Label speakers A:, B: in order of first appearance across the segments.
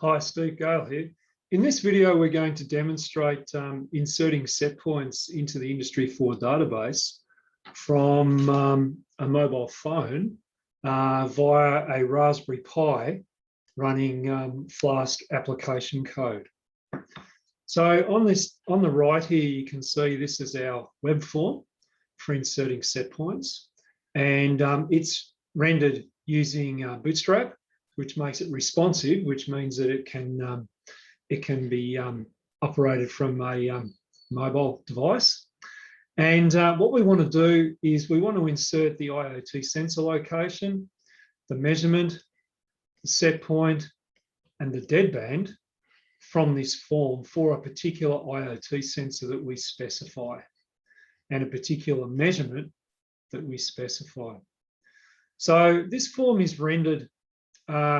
A: Hi, Steve Gale here. In this video, we're going to demonstrate inserting set points into the Industry 4 database from a mobile phone via a Raspberry Pi running Flask application code. So on the right here, you can see this is our web form for inserting set points, and it's rendered using Bootstrap, which makes it responsive, which means that it can be operated from a mobile device. And what we want to do is we want to insert the IoT sensor location, the measurement, the set point, and the deadband from this form for a particular IoT sensor that we specify and a particular measurement that we specify. So this form is rendered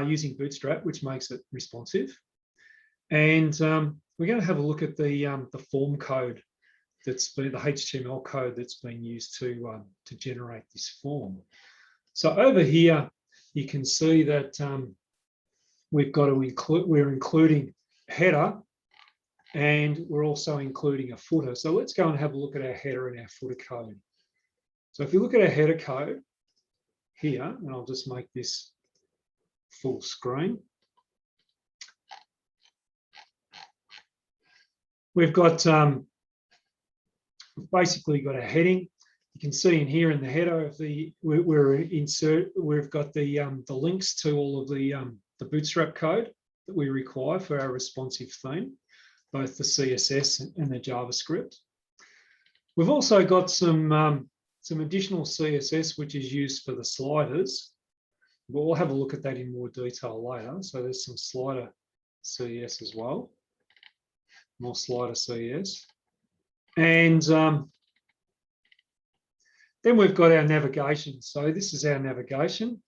A: using Bootstrap, which makes it responsive. And we're going to have a look at the form code that's been, the HTML code that's been used to generate this form. So over here, you can see that we're including a header, and we're also including a footer. So let's go and have a look at our header and our footer code. So if you look at our header code here, and I'll just make this full screen. We've got basically got a heading. You can see in here in the header of the we've got the links to all of the Bootstrap code that we require for our responsive theme, both the CSS and the JavaScript. We've also got some additional CSS which is used for the sliders. We'll have a look at that in more detail later. So there's some slider CSS as well, more slider CSS. And then we've got our navigation. So this is our navigation.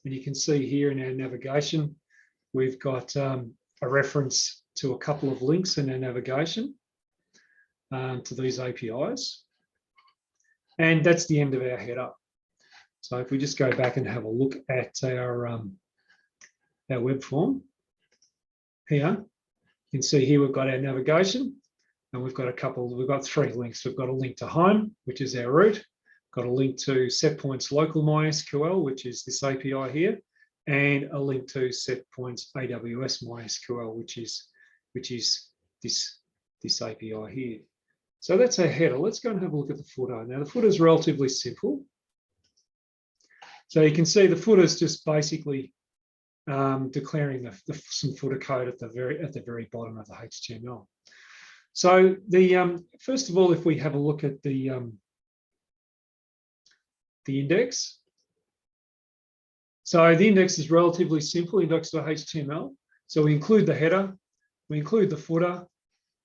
A: And you can see here in our navigation, we've got a reference to a couple of links in our navigation to these APIs. And that's the end of our header. So if we just go back and have a look at our web form here, you can see here we've got our navigation, and we've got three links. We've got a link to home, which is our root, got a link to Setpoint's local MySQL, which is this API here, and a link to Setpoint's AWS MySQL, which is this API here. So that's our header. Let's go and have a look at the footer. Now the footer is relatively simple. So you can see the footer is just basically declaring some footer code at the very bottom of the HTML. So first of all, if we have a look at the index, so the index is relatively simple, index to HTML. So we include the header, we include the footer,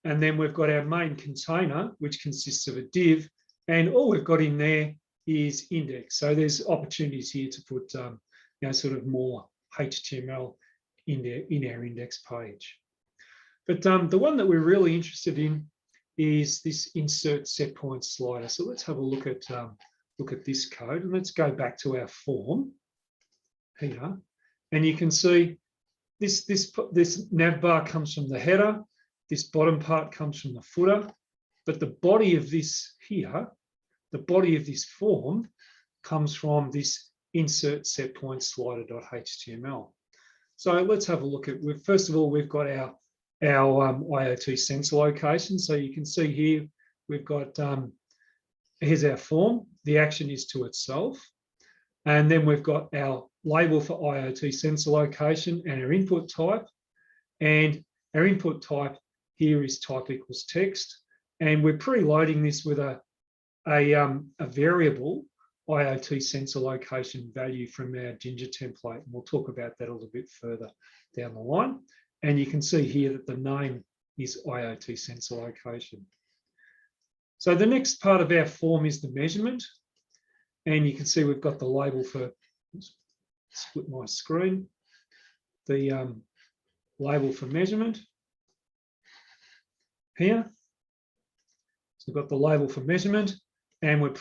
A: and then we've got our main container, which consists of a div, and all we've got in there is index. So there's opportunities here to put sort of more HTML in our index page. But the one that we're really interested in is this insert set point slider. So let's have a look at this code, and let's go back to our form here, and you can see this nav bar comes from the header, this bottom part comes from the footer, but the body of this here, the body of this form, comes from this insert set point slider.html. So let's have a look at. First of all, we've got our IoT sensor location. So you can see here we've got here's our form. The action is to itself, and then we've got our label for IoT sensor location and our input type. And our input type here is type equals text, and we're preloading this with a variable IoT sensor location value from our Ginger template. And we'll talk about that a little bit further down the line. And you can see here that the name is IoT sensor location. So the next part of our form is the measurement. And you can see we've got the label for, split my screen, the label for measurement here. So we've got the label for measurement, and we're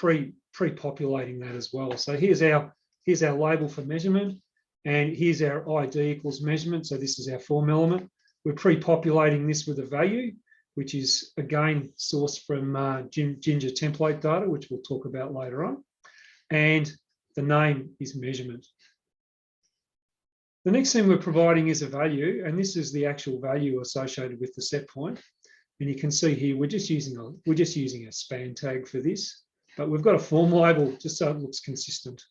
A: pre-populating that as well. So here's our label for measurement, And here's our ID equals measurement. So this is our form element. We're pre-populating this with a value, which is again sourced from Ginger template data, which we'll talk about later on. And the name is measurement. The next thing we're providing is a value, and this is the actual value associated with the set point. And you can see here we're just using a span tag for this, but we've got a form label just so it looks consistent.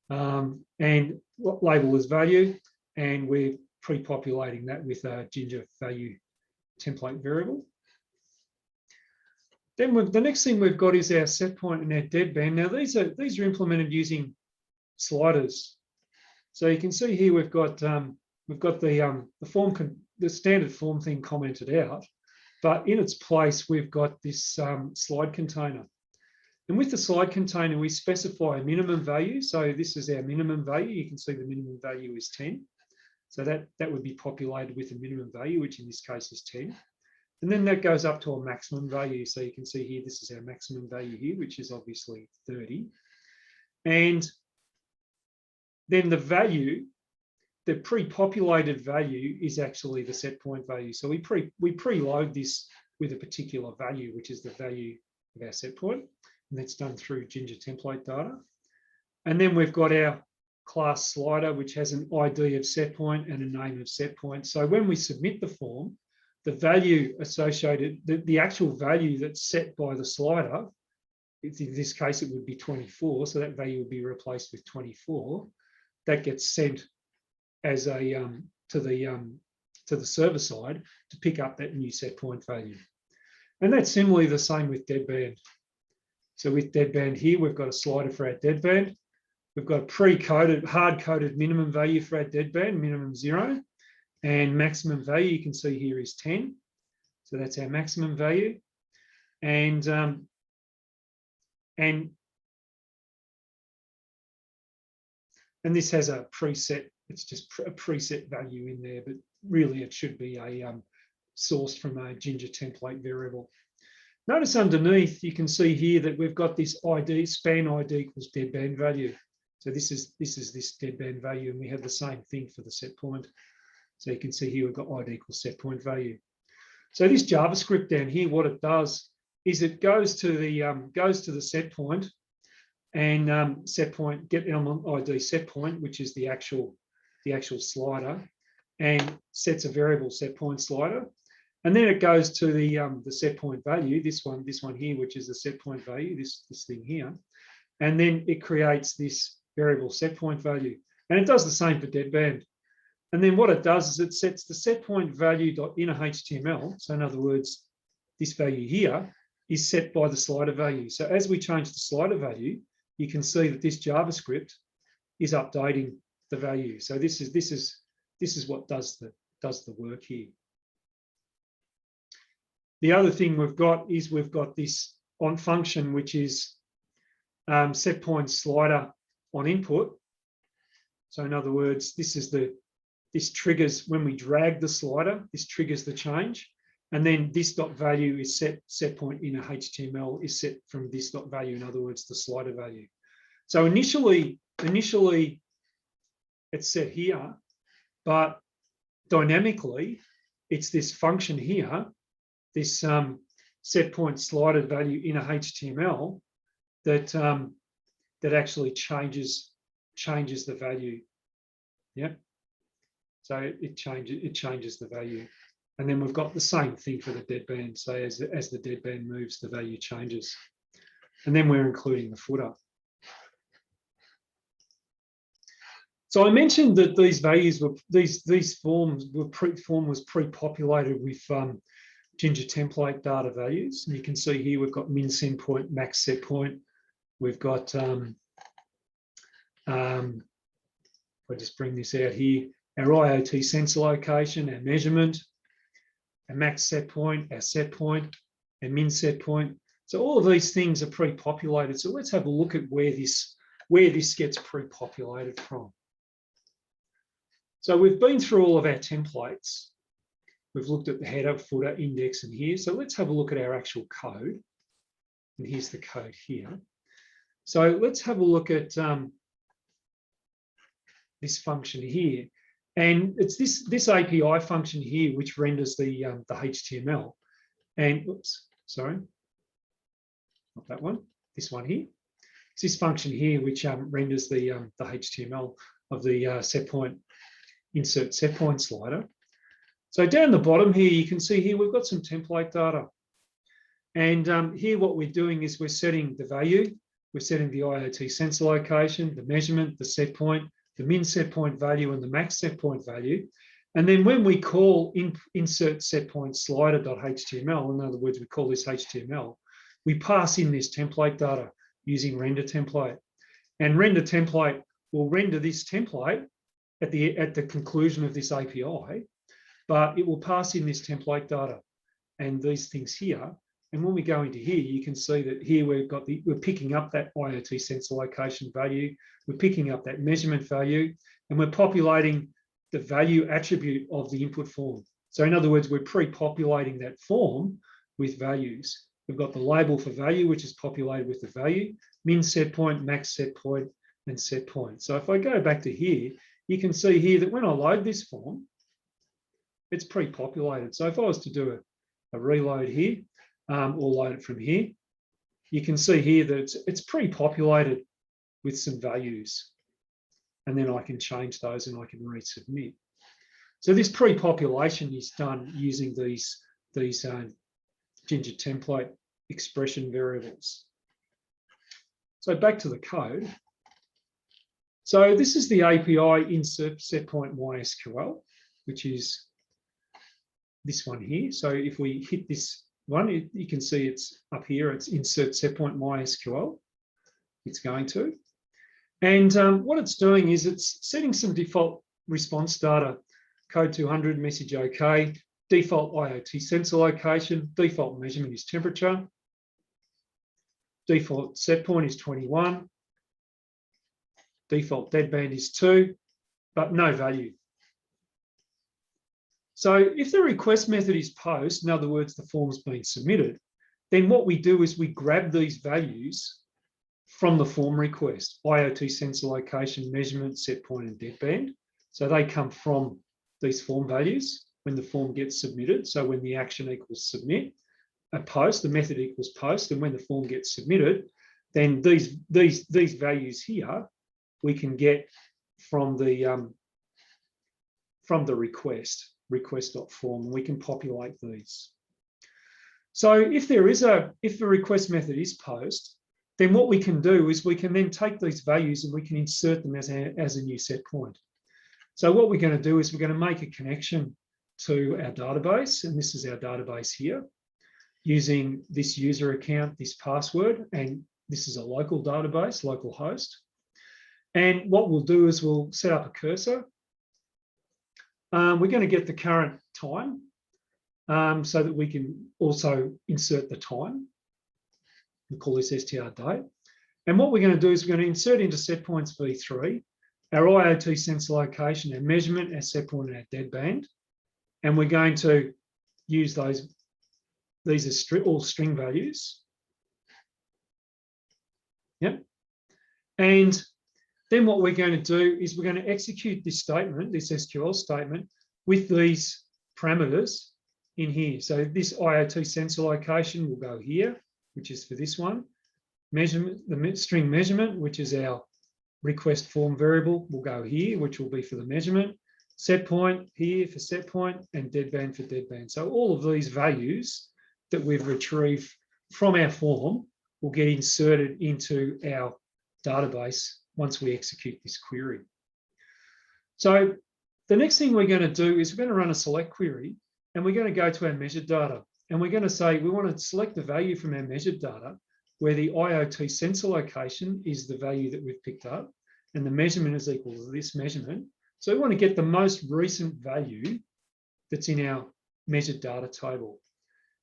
A: And what label is value, and we're pre-populating that with a Ginger value template variable. Then the next thing we've got is our set point and our deadband. Now these are implemented using sliders. So you can see here we've got the standard form thing commented out, but in its place we've got this slide container. And with the slide container, we specify a minimum value. So this is our minimum value. You can see the minimum value is 10. So that would be populated with a minimum value, which in this case is 10. And then that goes up to a maximum value. So you can see here, this is our maximum value here, which is obviously 30. And then the value, the pre-populated value is actually the set point value. So we preload this with a particular value, which is the value of our set point. And that's done through Ginger template data. And then we've got our class slider, which has an ID of set point and a name of set point. So when we submit the form, the value associated, the actual value that's set by the slider, in this case, it would be 24. So that value would be replaced with 24. That gets sent as a to the server side to pick up that new set point value. And that's similarly the same with deadband. So with deadband here, we've got a slider for our deadband. We've got a pre-coded, hard-coded minimum value for our deadband, minimum 0. And maximum value, you can see here, is 10. So that's our maximum value. And this has a preset, it's just a preset value in there, but really it should be a sourced from a Ginger template variable. Notice underneath, you can see here that we've got this ID, span ID equals deadband value. So this is this deadband value, and we have the same thing for the set point. So you can see here we've got ID equals set point value. So this JavaScript down here, what it does is it goes to the set point and set point get element ID set point, which is the actual slider, and sets a variable set point slider. And then it goes to the set point value, this one here, which is the set point value, this thing here. And then it creates this variable set point value. And it does the same for deadband. And then what it does is it sets the set point value.inner HTML. So in other words, this value here is set by the slider value. So as we change the slider value, you can see that this JavaScript is updating the value. So this is what does the work here. The other thing we've got is we've got this on function, which is set point slider on input. So in other words, this triggers when we drag the slider, this triggers the change. And then this dot value is set point in a HTML is set from this dot value, in other words, the slider value. So initially it's set here, but dynamically it's this function here, this set point slider value in a HTML that actually changes the value. Yeah. So it changes the value. And then we've got the same thing for the deadband. So as the deadband moves, the value changes. And then we're including the footer. So I mentioned that these values were these forms form was pre-populated with Ginger template data values. And you can see here we've got min send point, max set point. We've got if I just bring this out here, our IoT sensor location, our measurement, our max set point, our min set point. So all of these things are pre-populated. So let's have a look at where this gets pre-populated from. So we've been through all of our templates. We've looked at the header, footer, index, and here. So let's have a look at our actual code. And here's the code here. So let's have a look at this function here. And it's this API function here which renders the HTML. And oops, sorry, not that one, this one here. It's this function here which renders the HTML of the Setpoint insert Setpoint slider. So down the bottom here, you can see here we've got some template data. And here what we're doing is we're setting the value, we're setting the IoT sensor location, the measurement, the set point, the min set point value and the max set point value. And then when we call insert setpoint slider.html, in other words, we call this HTML, we pass in this template data using render template. And render template will render this template at the conclusion of this API, but it will pass in this template data and these things here. And when we go into here, you can see that here we're picking up that IoT sensor location value, we're picking up that measurement value, and we're populating the value attribute of the input form. So in other words, we're pre-populating that form with values. We've got the label for value, which is populated with the value, min set point, max set point, and set point. So if I go back to here, you can see here that when I load this form, it's pre-populated. So if I was to do a reload here, or load it from here, you can see here that it's pre-populated with some values. And then I can change those and I can resubmit. So this pre-population is done using these Ginger template expression variables. So back to the code. So this is the API insert setpoint MySQL, which is this one here. So if we hit this one, you can see it's up here, it's insert setpoint MySQL. It's going to. And what it's doing is it's setting some default response data, code 200, message OK, default IoT sensor location, default measurement is temperature, default set point is 21, default deadband is 2, but no value. So if the request method is post, in other words, the form's been submitted, then what we do is we grab these values from the form request, IoT sensor location, measurement, set point, and deadband. So they come from these form values when the form gets submitted. So when the action equals submit, a post, the method equals post, and when the form gets submitted, then these values here we can get from the request.form, and we can populate these. So if the request method is post, then what we can do is we can then take these values and we can insert them as a new set point. So what we're going to do is we're going to make a connection to our database, and this is our database here, using this user account, this password, and this is a local database, local host. And what we'll do is we'll set up a cursor. We're going to get the current time so that we can also insert the time. We call this str date. And what we're going to do is we're going to insert into setpoints v3 our IoT sensor location, our measurement, our set point, and our deadband. And we're going to use those. These are all string values. Yep. And then what we're going to do is we're going to execute this statement, this SQL statement, with these parameters in here. So this IoT sensor location will go here, which is for this one. Measurement, the string measurement, which is our request form variable, will go here, which will be for the measurement. Set point here for set point, and deadband for deadband. So all of these values that we've retrieved from our form will get inserted into our database once we execute this query. So the next thing we're going to do is we're going to run a select query, and we're going to go to our measured data. And we're going to say we want to select the value from our measured data where the IoT sensor location is the value that we've picked up, and the measurement is equal to this measurement. So we want to get the most recent value that's in our measured data table.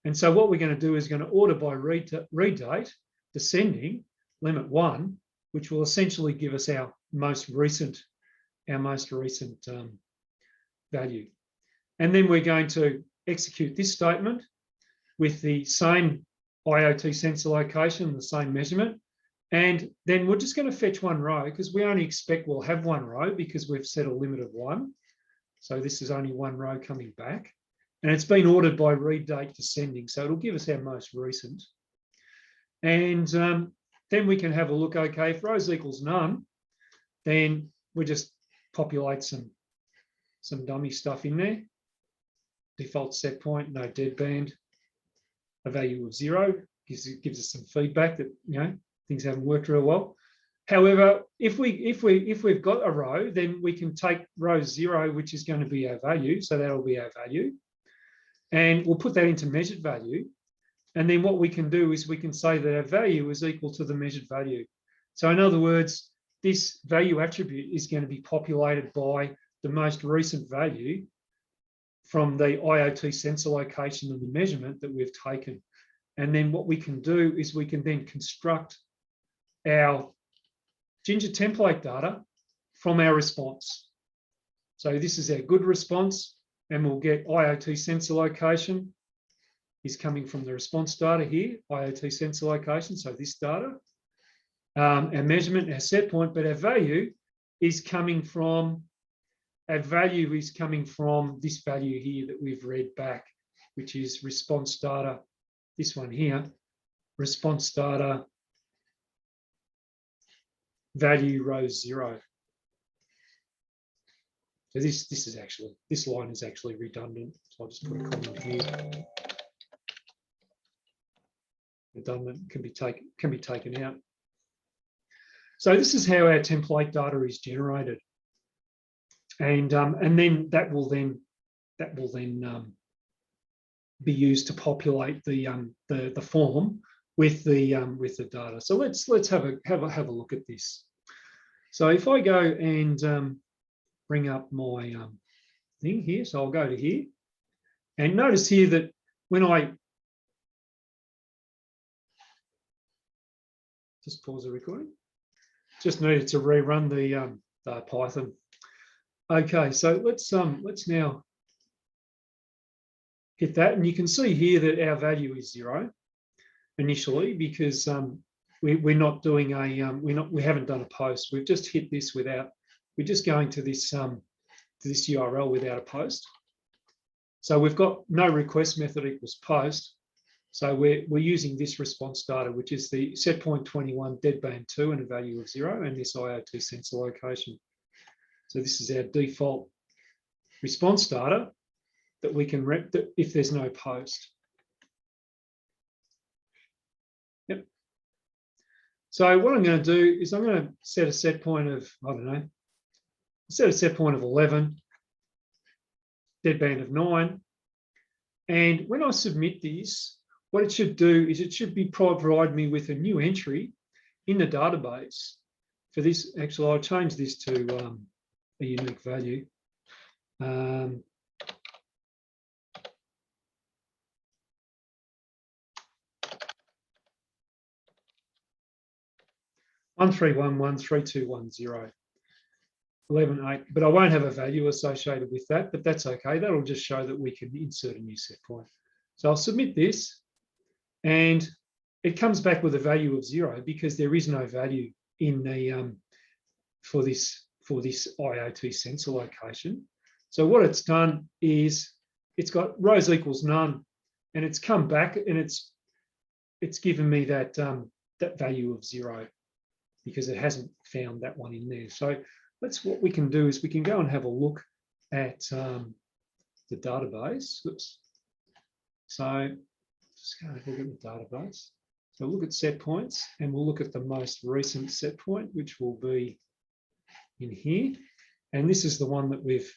A: And so what we're going to do is going to order by read date, descending, limit 1, which will essentially give us our most recent value. And then we're going to execute this statement with the same IoT sensor location, the same measurement, And then we're just going to fetch one row because we only expect we'll have one row because we've set a limit of 1. So this is only one row coming back. And it's been ordered by read date descending. So it'll give us our most recent. And then we can have a look, okay, if rows equals none, then we just populate some dummy stuff in there. Default set point, no deadband, a value of 0, gives us some feedback that, you know, things haven't worked real well. However, if we've got a row, then we can take row 0, which is going to be our value. So that'll be our value. And we'll put that into measured value. And then what we can do is we can say that our value is equal to the measured value. So in other words, this value attribute is going to be populated by the most recent value from the IoT sensor location and the measurement that we've taken. And then what we can do is we can then construct our Ginger template data from our response. So this is our good response, and we'll get IoT sensor location is coming from the response data here, IoT sensor location, so this data. Our measurement, our set point, but our value is coming from this value here that we've read back, which is response data, this one here, response data value row 0. So this line is actually redundant. So I'll just put a comment here. Redundant can be taken out. So this is how our template data is generated, and then that will then be used to populate the form with the data. So let's have a look at this. So if I go and bring up my thing here, so I'll go to here, and notice here that when I just pause the recording, just needed to rerun the Python. Okay, so let's now hit that, and you can see here that our value is 0 initially because we're not doing we haven't done a post. We've just hit this without. We're just going to this URL without a post. So we've got no request method equals post. So we're using this response data, which is the setpoint 21 deadband 2 and a value of 0, and this IoT sensor location. So this is our default response data that we can rep if there's no post. Yep. So what I'm going to do is I'm going to set a set point of, I don't know, set a set point of 11, deadband of 9. And when I submit this, what it should do is it should provide me with a new entry in the database for this. Actually, I'll change this to a unique value. 131.13210, 11.8, but I won't have a value associated with that, but that's okay. That'll just show that we can insert a new set point. So I'll submit this, and it comes back with a value of 0 because there is no value in the for this IoT sensor location. So what it's done is it's got rows equals none, and it's come back and it's given me that that value of 0 because it hasn't found that one in there. So what we can do is we can go and have a look at the database. Oops. So just go and look at the database. So look at set points, and we'll look at the most recent set point, which will be in here. And this is the one that we've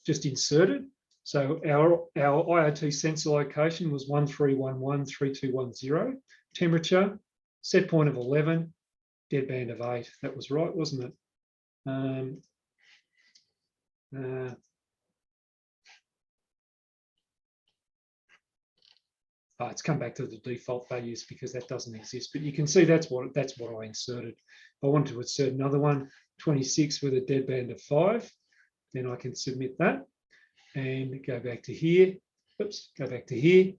A: just inserted. So our IoT sensor location was 13113210, temperature, set point of 11, deadband of 8. That was right, wasn't it? It's come back to the default values because that doesn't exist. But you can see that's what I inserted. If I want to insert another one, 26 with a deadband of 5, then I can submit that and go back to here. Oops, go back to here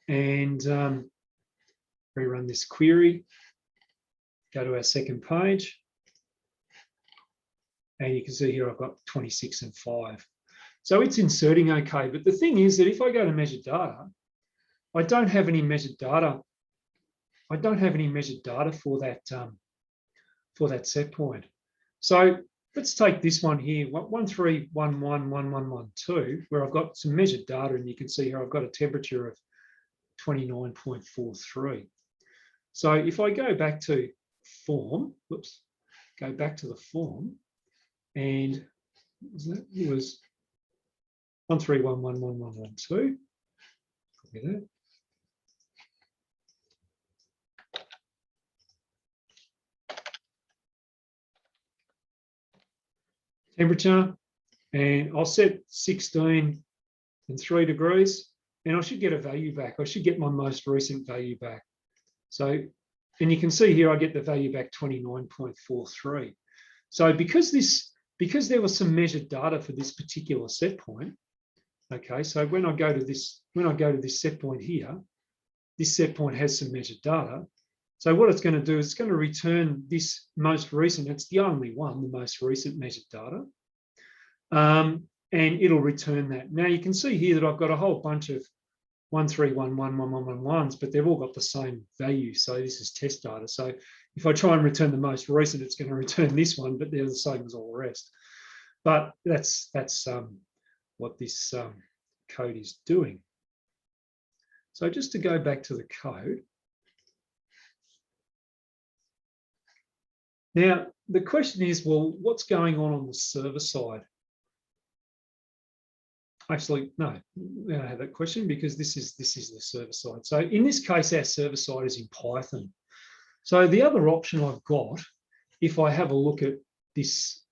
A: and rerun this query. go to our second page. And you can see here I've got 26 and 5. So it's inserting okay. But the thing is that if I go to measure data, I don't have any measured data. I don't have any measured data for that set point. So let's take this one here, 13111112, where I've got some measured data, and you can see here I've got a temperature of 29.43. So if I go back to form, go back to the form, and it was 13111112. Copy that. Temperature, and I'll set 16 and 3 degrees, and I should get a value back. I should get my most recent value back. So, and you can see here I get the value back 29.43. So because there was some measured data for this particular set point, okay, so when I go to this set point here, this set point has some measured data. So what it's going to do is it's going to return this most recent, it's the only one, the most recent measured data. And it'll return that. Now you can see here that I've got a whole bunch of 13111111s, but they've all got the same value. So this is test data. So if I try and return the most recent, it's going to return this one, but they're the same as all the rest. But that's what this code is doing. So just to go back to the code. Now, the question is, well, what's going on the server side? Actually, no, we don't have that question because this is the server side. So in this case, our server side is in Python. So the other option I've got, if I have a look at this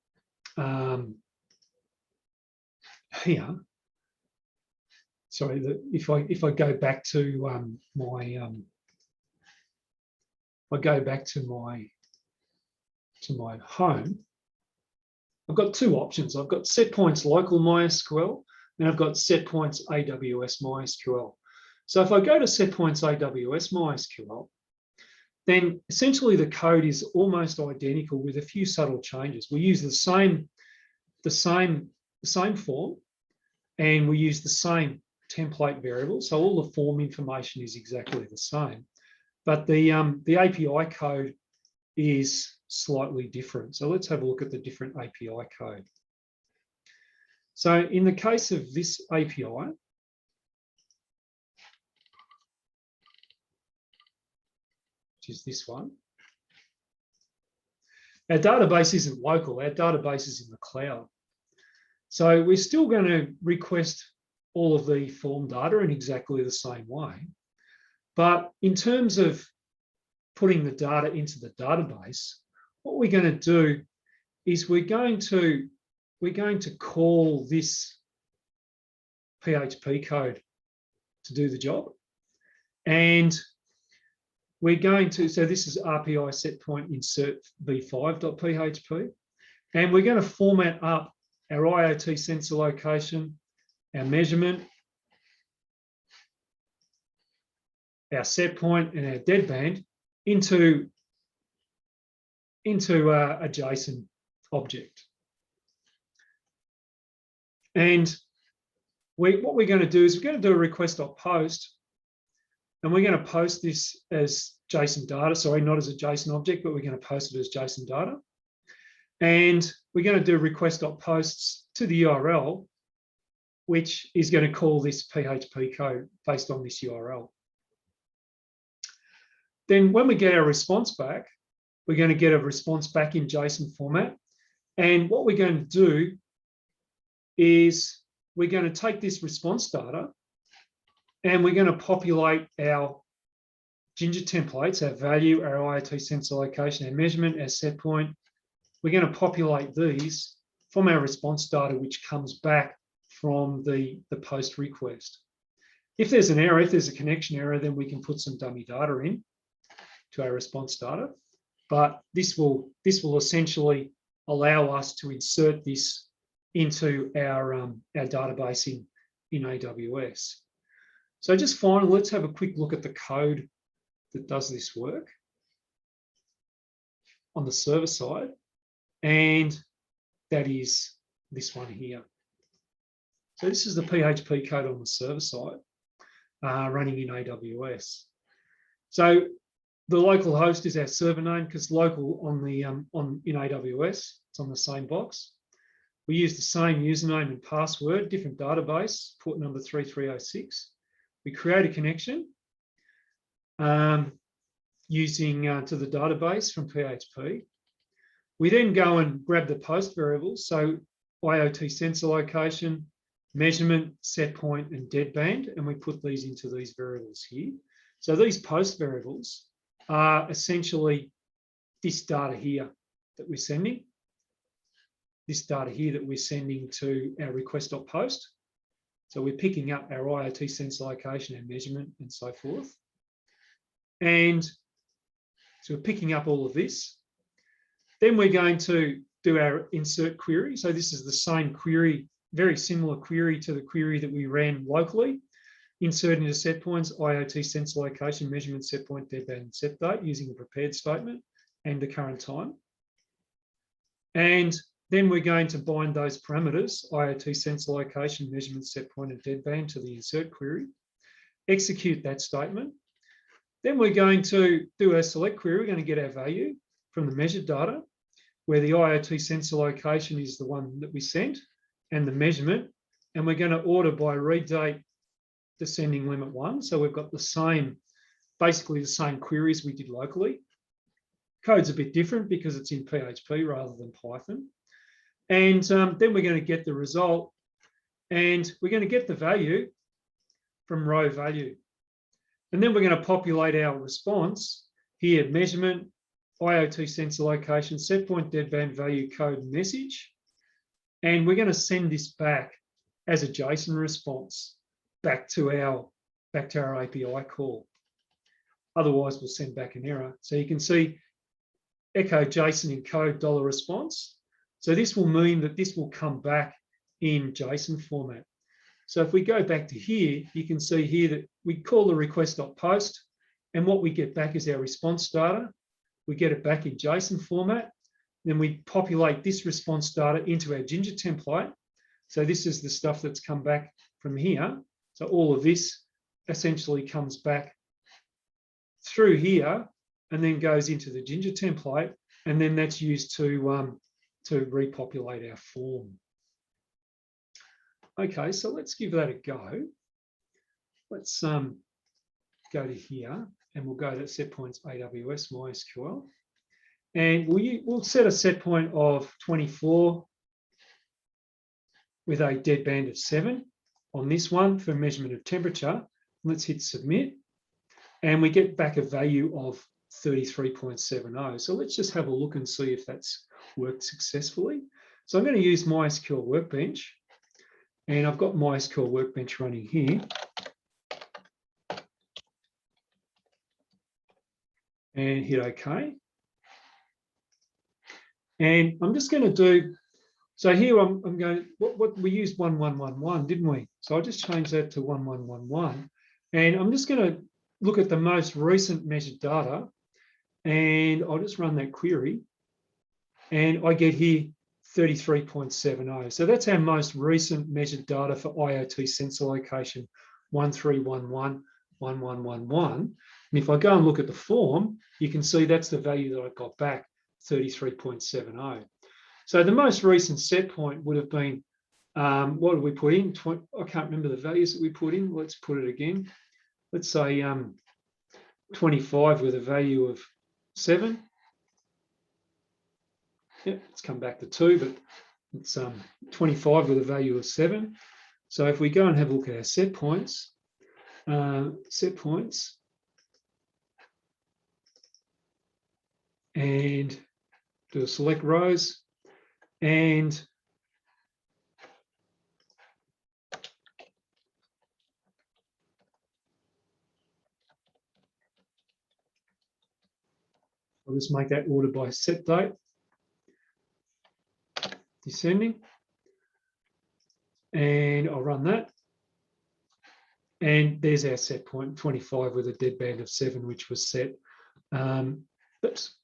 A: here, sorry, if I go back to my home, I've got two options. I've got Setpoint's local MySQL, and I've got Setpoint's AWS MySQL. So if I go to Setpoint's AWS MySQL, then essentially the code is almost identical with a few subtle changes. We use the same form, and we use the same template variable. So all the form information is exactly the same, but the API code is slightly different. So let's have a look at the different API code. So in the case of this API, which is this one, our database isn't local, our database is in the cloud. So we're still going to request all of the form data in exactly the same way. But in terms of putting the data into the database, what we're going to do is we're going to call this PHP code to do the job. And we're going to, so this is RPI setpoint insert v5.php. And we're going to format up our IoT sensor location, our measurement, our set point, and our deadband into a JSON object. And what we're going to do is we're going to do a request.post, and we're going to post this as JSON data. Sorry, not as a JSON object, but we're going to post it as JSON data. And we're going to do request.posts to the URL, which is going to call this PHP code based on this URL. Then when we get our response back, we're going to get a response back in JSON format. And what we're going to do is we're going to take this response data and we're going to populate our Ginger templates, our value, our IoT sensor location, our measurement, our set point. We're going to populate these from our response data, which comes back from the post request. If there's an error, if there's a connection error, then we can put some dummy data in to our response data. But this will essentially allow us to insert this into our database in AWS. So just finally, let's have a quick look at the code that does this work. on the server side, and that is this one here. So this is the PHP code on the server side running in AWS. So the local host is our server name because local in AWS, it's on the same box. We use the same username and password, different database, port number 3306. We create a connection using to the database from PHP. We then go and grab the post variables, so IoT sensor location, measurement, set point, and deadband, and we put these into these variables here. So these post variables are essentially this data here that we're sending, this data here that we're sending to our request.post. So we're picking up our IoT sensor location and measurement and so forth. And so we're picking up all of this. Then we're going to do our insert query. So this is the same query, very similar query to the query that we ran locally. Insert into set points, IoT sensor location, measurement, set point, deadband, set date using a prepared statement and the current time. And then we're going to bind those parameters, IoT sensor location, measurement, set point, and deadband to the insert query. Execute that statement. Then we're going to do our select query. We're going to get our value from the measured data, where the IoT sensor location is the one that we sent, and the measurement. And we're going to order by read date descending limit 1. So we've got the same, basically the same queries we did locally. Code's a bit different because it's in PHP rather than Python. And then we're going to get the result, and we're going to get the value from row value. And then we're going to populate our response here, measurement, IoT sensor location, set point, deadband, value, code, message. And we're going to send this back as a JSON response back to our API call. Otherwise, we'll send back an error. So you can see echo JSON in code $response. So this will mean that this will come back in JSON format. So if we go back to here, you can see here that we call the request.post, and what we get back is our response data. We get it back in JSON format. Then we populate this response data into our Ginger template. So this is the stuff that's come back from here. So all of this essentially comes back through here and then goes into the Ginger template, and then that's used to repopulate our form. Okay, so let's give that a go. Let's go to here, and we'll go to Setpoint's AWS MySQL. And we'll set a set point of 24 with a deadband of 7 on this one for measurement of temperature. Let's hit submit, and we get back a value of 33.70. So let's just have a look and see if that's worked successfully. So I'm going to use MySQL Workbench, and I've got MySQL Workbench running here. And hit OK. And I'm just going to do, so here I'm going, what we used 1111, didn't we? So I'll just change that to 1111. And I'm just going to look at the most recent measured data, and I'll just run that query. And I get here 33.70. So that's our most recent measured data for IoT sensor location 13111111. And if I go and look at the form, you can see that's the value that I got back, 33.70. So the most recent set point would have been, what did we put in? I can't remember the values that we put in. Let's put it again. Let's say 25 with a value of 7. Yep, it's come back to 2, but it's 25 with a value of 7. So if we go and have a look at our set points, and do a select rows, and I'll just make that order by set date, descending, and I'll run that. And there's our set point, 25 with a deadband of 7, which was set. Oops.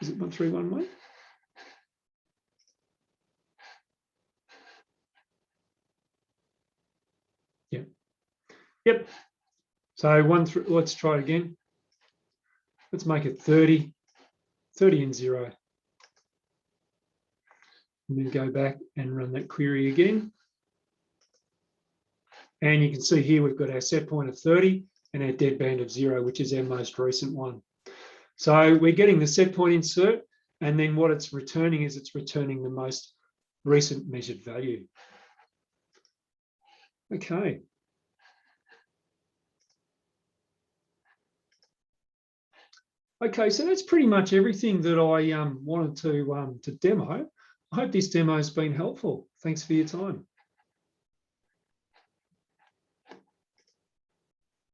A: Is it 1311? Yeah. Yep. So let's try it again. Let's make it 30, 30 and 0. And then go back and run that query again. And you can see here we've got our set point of 30 and our deadband of 0, which is our most recent one. So we're getting the set point insert, and then what it's returning is it's returning the most recent measured value. Okay. Okay, so that's pretty much everything that I wanted to demo. I hope this demo has been helpful. Thanks for your time.